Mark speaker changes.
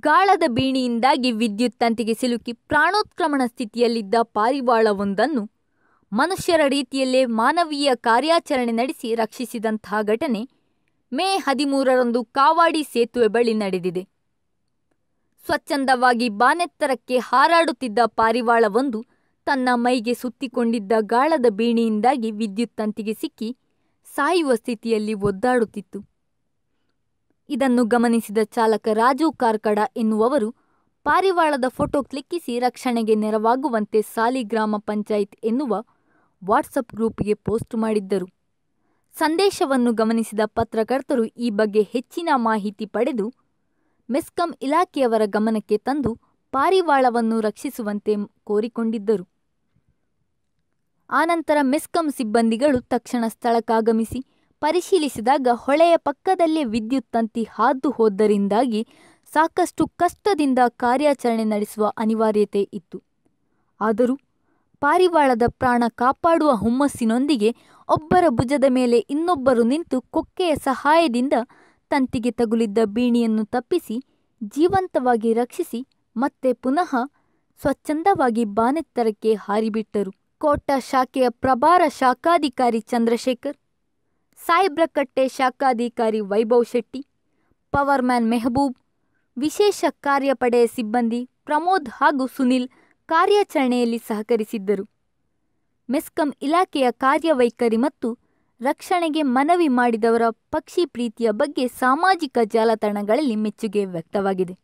Speaker 1: ಗಾಳದ ಬೀಣಿಯಿಂದಾಗಿ ವಿದ್ಯುತ್ ತಂತಿಗೆ ಸಿಲುಕಿ ಪ್ರಾಣೋತ್ಕ್ರಮಣ ಸ್ಥಿತಿಯಲ್ಲಿದ್ದ ಪಾರಿವಾಳವೊಂದನ್ನು ಮನುಷ್ಯರ ರೀತಿಯಲ್ಲೇ ಮಾನವೀಯ ಕಾರ್ಯಾಚರಣೆ ನಡೆಸಿ ರಕ್ಷಿಸಿದಂತಹ ಘಟನೆ ಮೇ 13ರಂದು ಕಾವಾಡಿ ಸೇತುವೆ ಬಳಿ ನಡೆದಿದೆ. ಸ್ವಚ್ಛಂದವಾಗಿ ಬಾನೆತ್ತರಕ್ಕೆ ಹಾರಾಡುತ್ತಿದ್ದ ಪಾರಿವಾಳವೊಂದು ತನ್ನ ಮೈಗೆ ಸುತ್ತಿಕೊಂಡಿದ್ದ ಗಾಳದ ಬೀಣಿಯಿಂದಾಗಿ ವಿದ್ಯುತ್ ತಂತಿಗೆ ಸಿಕ್ಕಿ ಸಾಯುವ ಸ್ಥಿತಿಯಲ್ಲಿ ಒದ್ದಾಡುತ್ತಿತ್ತು. ಇದನ್ನು ಗಮನಿಸಿದ ಚಾಲಕ ರಾಜು ಕಾರ್ಕಡ ಎನ್ನುವವರು ಪಾರಿವಾಳದ ಫೋಟೋ ಕ್ಲಿಕ್ಕಿಸಿ ರಕ್ಷಣೆಗೆ ನೆರವಾಗುವಂತೆ ಸಾಲಿಗ್ರಾಮ ಪಂಚಾಯತ್ ಎನ್ನುವ ವಾಟ್ಸಪ್ ಗ್ರೂಪ್ಗೆ ಪೋಸ್ಟ್ ಮಾಡಿದ್ದರು. ಸಂದೇಶವನ್ನು ಗಮನಿಸಿದ ಪತ್ರಕರ್ತರು ಈ ಬಗ್ಗೆ ಹೆಚ್ಚಿನ ಮಾಹಿತಿ ಪಡೆದು ಮೆಸ್ಕಾಂ ಇಲಾಖೆಯವರ ಗಮನಕ್ಕೆ ತಂದು ಪಾರಿವಾಳವನ್ನು ರಕ್ಷಿಸುವಂತೆ ಕೋರಿಕೊಂಡಿದ್ದರು. ಆನಂತರ ಮೆಸ್ಕಾಂ ಸಿಬ್ಬಂದಿಗಳು ತಕ್ಷಣ ಸ್ಥಳಕ್ಕಾಗಮಿಸಿ ಪರಿಶೀಲಿಸಿದಾಗ ಹೊಳೆಯ ಪಕ್ಕದಲ್ಲೇ ವಿದ್ಯುತ್ ತಂತಿ ಹಾದು ಹೋದ್ದರಿಂದಾಗಿ ಸಾಕಷ್ಟು ಕಷ್ಟದಿಂದ ಕಾರ್ಯಾಚರಣೆ ನಡೆಸುವ ಅನಿವಾರ್ಯತೆ ಇತ್ತು. ಆದರೂ ಪಾರಿವಾಳದ ಪ್ರಾಣ ಕಾಪಾಡುವ ಹುಮ್ಮಸ್ಸಿನೊಂದಿಗೆ ಒಬ್ಬರ ಭುಜದ ಮೇಲೆ ಇನ್ನೊಬ್ಬರು ನಿಂತು ಕೊಕ್ಕೆಯ ಸಹಾಯದಿಂದ ತಂತಿಗೆ ತಗುಲಿದ್ದ ಬೀಣಿಯನ್ನು ತಪ್ಪಿಸಿ ಜೀವಂತವಾಗಿ ರಕ್ಷಿಸಿ ಮತ್ತೆ ಪುನಃ ಸ್ವಚ್ಛಂದವಾಗಿ ಬಾನೆತ್ತರಕ್ಕೆ ಹಾರಿಬಿಟ್ಟರು. ಕೋಟ ಶಾಖೆಯ ಪ್ರಭಾರ ಶಾಖಾಧಿಕಾರಿ ಚಂದ್ರಶೇಖರ್, ಸಾಯಿಬ್ರಕಟ್ಟೆ ಶಾಖಾಧಿಕಾರಿ ವೈಭವ್ ಶೆಟ್ಟಿ, ಪವರ್ಮ್ಯಾನ್ ಮೆಹಬೂಬ್, ವಿಶೇಷ ಕಾರ್ಯಪಡೆಯ ಸಿಬ್ಬಂದಿ ಪ್ರಮೋದ್ ಹಾಗೂ ಸುನಿಲ್ ಕಾರ್ಯಾಚರಣೆಯಲ್ಲಿ ಸಹಕರಿಸಿದ್ದರು. ಮೆಸ್ಕಾಂ ಇಲಾಖೆಯ ಕಾರ್ಯವೈಖರಿ ಮತ್ತು ರಕ್ಷಣೆಗೆ ಮನವಿ ಮಾಡಿದವರ ಪಕ್ಷಿ ಪ್ರೀತಿಯ ಬಗ್ಗೆ ಸಾಮಾಜಿಕ ಜಾಲತಾಣಗಳಲ್ಲಿ ಮೆಚ್ಚುಗೆ ವ್ಯಕ್ತವಾಗಿದೆ.